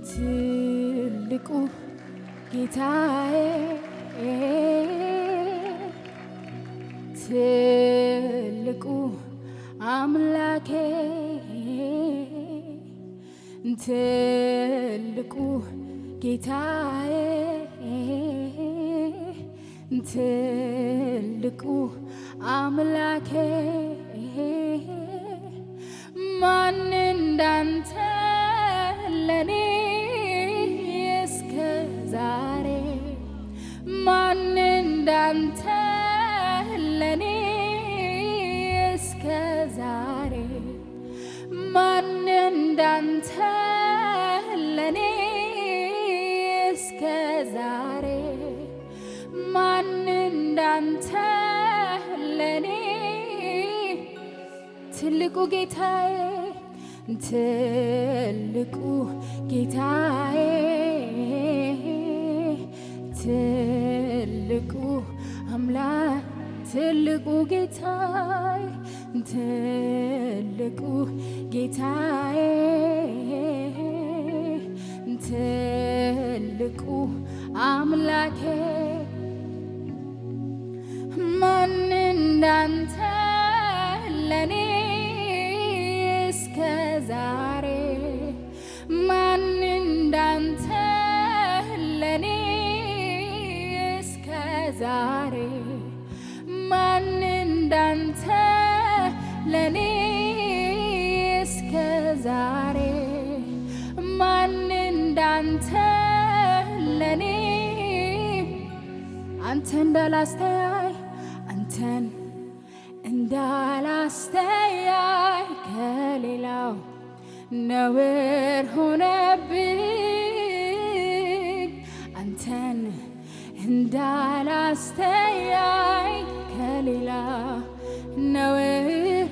ትልቁ ጌታዬ ትልቁ አምላኬ ትልቁ ጌታዬ ትልቁ አምላኬ ማን እንዳንተ ለኔ እስከ ዛሬ ማን እንዳንተ ለኔ እስከ ዛሬ ማን እንዳንተ ለኔ እስከ ዛሬ ማን እንዳንተ ለኔ ትልቁ ጌታዬ ትልቁ ጌታዬ ትልቁ አምላክ ትልቁ ጌታዬ ትልቁ ጌታዬ ትልቁ አምላኬ ማን እንዳንተ ለኔ እስከ ዛሬ ማን እንዳንተ ለኔ እስከ ዛሬ ማን እንዳንተ ለኔ እስከ ዛሬ ማን እንዳንተ ለኔ አንተ እንዳላስተያይ አንተን እንዳላስተያይ ከሌላው ነውር ሆነብኝ አንተን እንዳላስተያይ ከሌላ ነውር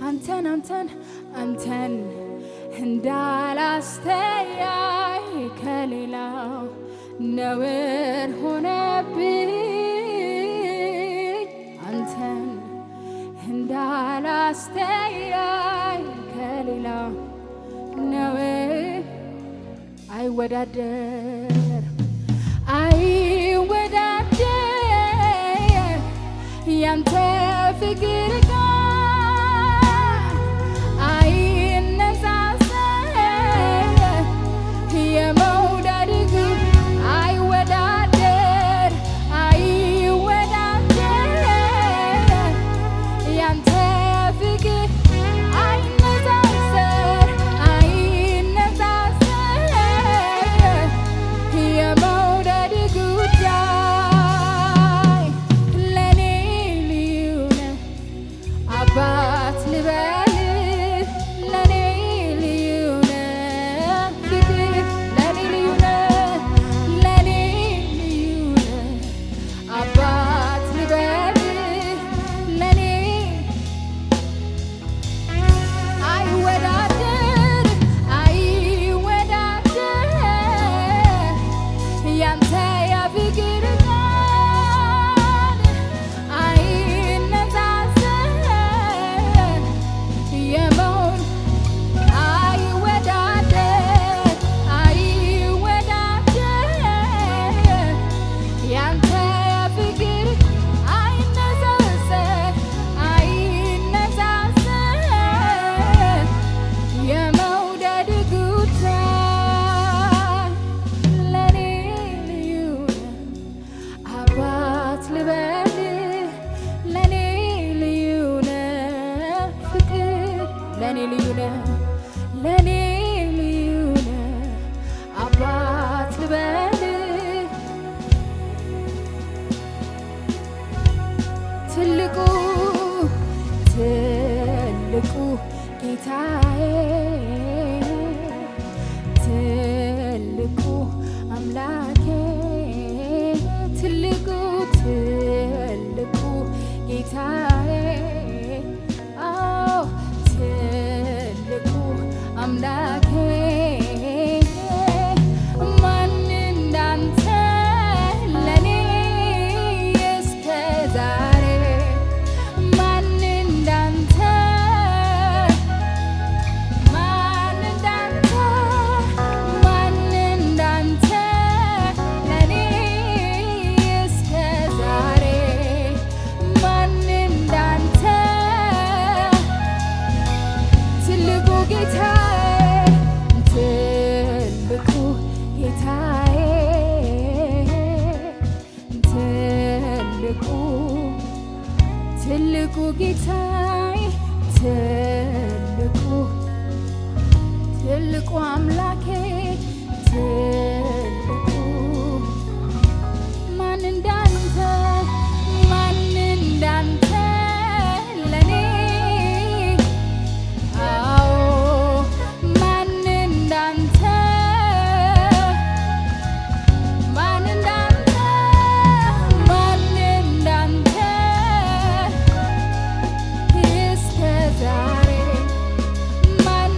አንተን እንዳላስተያይ ከሌላው ነውር ሆነብኝ አንተን እንዳላስተያይ ከሌላው ነውር አይወዳደር ያንተ ፍቅር ጋር አይነጻጸር የመውደድ ግብ አይወዳደር ያንተ ፍቅር አይነጻጸር የመውደድ ጉዳይ ለኔ ልዩ ነህ አባት ልበልህ ለኔ ልዩ ነህ ፍቅር ለኔ ልዩ ነህ አባት ልበልህ ለኔ አይወዳደር ያንተ የፍቅር ቃል አይነጻጸር የመውን አይወዳደር ያንተ የፍቅር አይነጻጸር የመውደድ ጉዳይ ለኔ ልዩ ነህ አባት ልበልህ ለኔ ልዩ ነህ ፍቅር ለኔ ልዩ ነህ አባት ልበልህ ትልቁ ጌታዬ ትልቁ አምላኬ ትልቁ ጌታዬ አዎ ትልቁ አምላኬ ማን እንዳንተ ለኔ እስከ ዛሬ ማን እንዳንተ ጌታዬ ትልቁ አምላኬ ትልቁ ማን እንዳንተ ለኔ አዎ ማን እንዳንተ እስከ ዛሬ ማን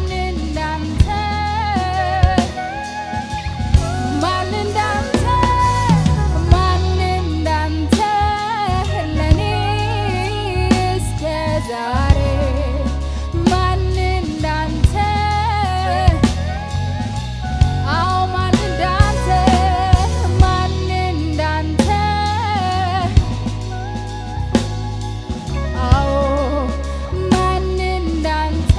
እንዳንተ ለኔ እስከ ዛሬ ማን እንዳንተ አዎ ማን እንዳንተ አዎ ማን እንዳንተ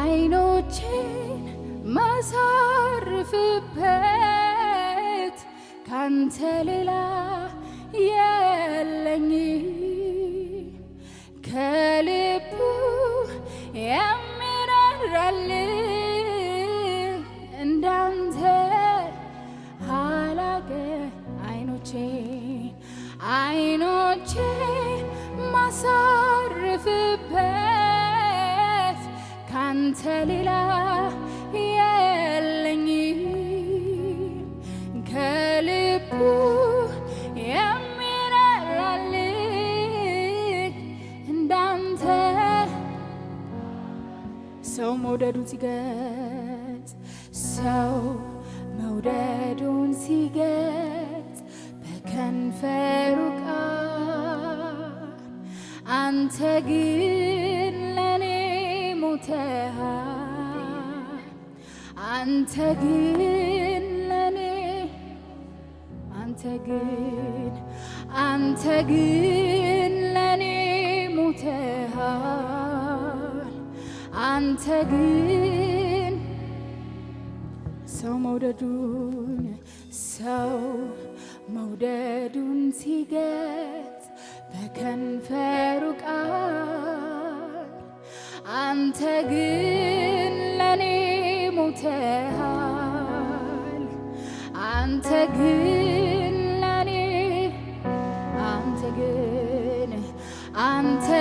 አይኖቼን ማሳርፍበት ካንተ ሌላ የለኝ ከልቡ የሚራራልኝ እንዳንተ አላገኝ አይኖቼን ማሳርፍበት ካንተ ሌላ የለኝ ከልቡ የሚራራልኝ እንዳንተ ሰው መውደዱን ሲገልጽ በከንፈሩ ቃል አንተ ግን ለኔ ሞተሃል አንተ ግን ለኔ ሞተሃል አንተ ግን ሰው መውደዱን ሲገልጽ በከንፈሩ ቃል አንተ ግን ለኔ ሞተሃል አንተ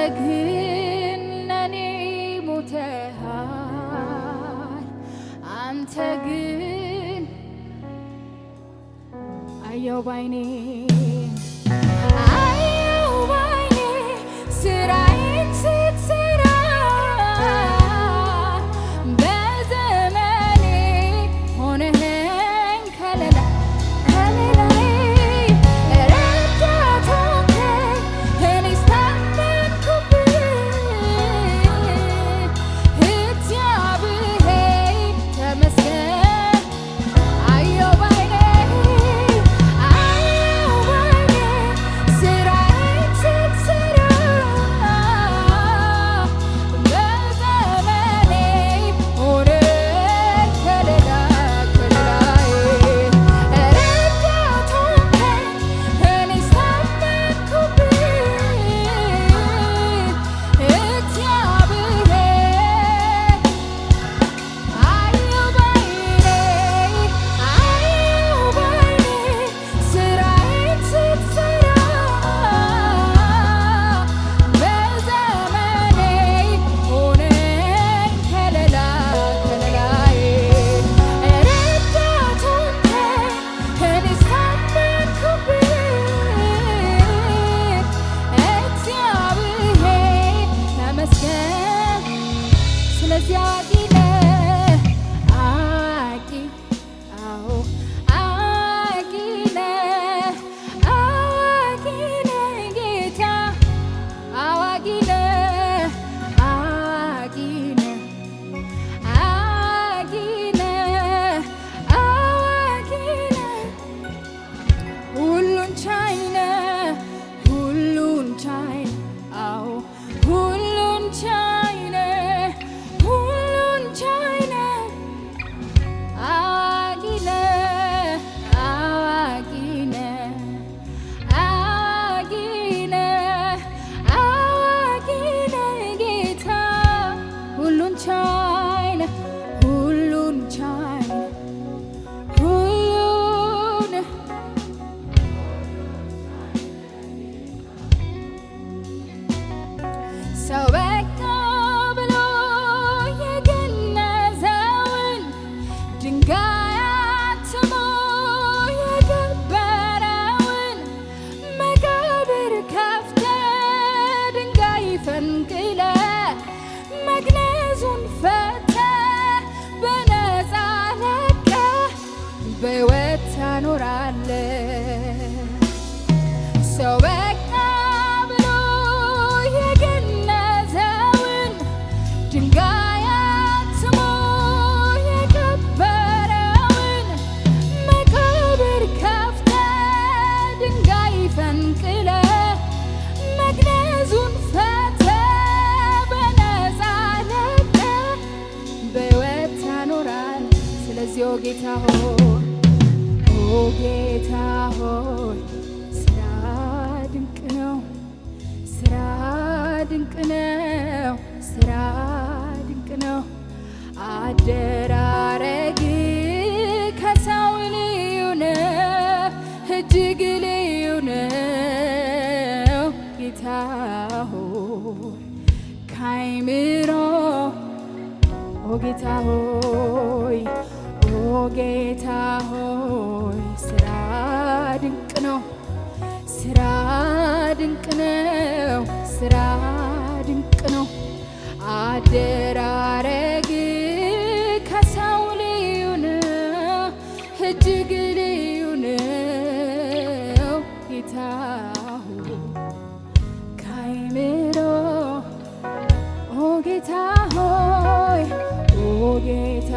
ግን ለኔ ሞተሃል አንተ ግን አየው ባይኔ ስራዬን ስትሰራ በዘመኔ ሆነኸኝ ከለላዬ ረዳት ሆንከኝ እኔስ ታመንኩብህ እግዚአብሔር ተመስገን አየው ባይኔ ስራዬን ስትሰራ በዘመኔ ሆነኸኝ ከለላዬ ረዳት ሆንከኝ እኔስ ታመንኩብህ እግዚአብሔር አየው ባይኔ ስራዬን ስትሰራ በዘመኔ ሆነኸኝ ከለላዬ ረዳት ሆንከኝ እኔስ ታመንኩብህ እግዚአብሔር ተመስገን ስለዚህ አዋቂ ነህ አዋቂ ነህ ቻይ ሁሉን ሰው በቃ ብሎ የገነዘውን ድንጋይ አትሞ የገበረውን መቃብር ከፍተ ድንጋይ ፈንቅለ መግነዙን ፈተ በነፃ ለቀ በሕይወት ታኖራለ ሰው በቃ ብሎ የገነዘውን ድንጋይ አትሞ የቀበረውን መቃብር ከፍተ ድንጋይ ፈንቅለ መግነዙን ፈተ በነፃ ለቀ በሕይወት ታኖራል። ስለዚህ ኦ ጌታ ሆይ ኦ ጌታ ሆይ ስራ ድንቅ ነው፣ ስራ ድንቅ ነው፣ ስራ ድንቅ ነው። አደራረግ ከሰው ልዩ ነው፣ እጅግ ልዩ ነው። ጌታ ሆይ ካይምሮ ኦ ጌታ ሆይ ኦ ጌታ ሆይ ስራ ድንቅ ነው፣ ስራ ድንቅ ነው፣ ስራ ድንቅ ነው። አደራረግ ከሰው ልዩ ነው፣ እጅግ ልዩ ነው። ጌታ ሆይ ካይምሮ ኦ ጌታ ሆይ ኦ ጌታ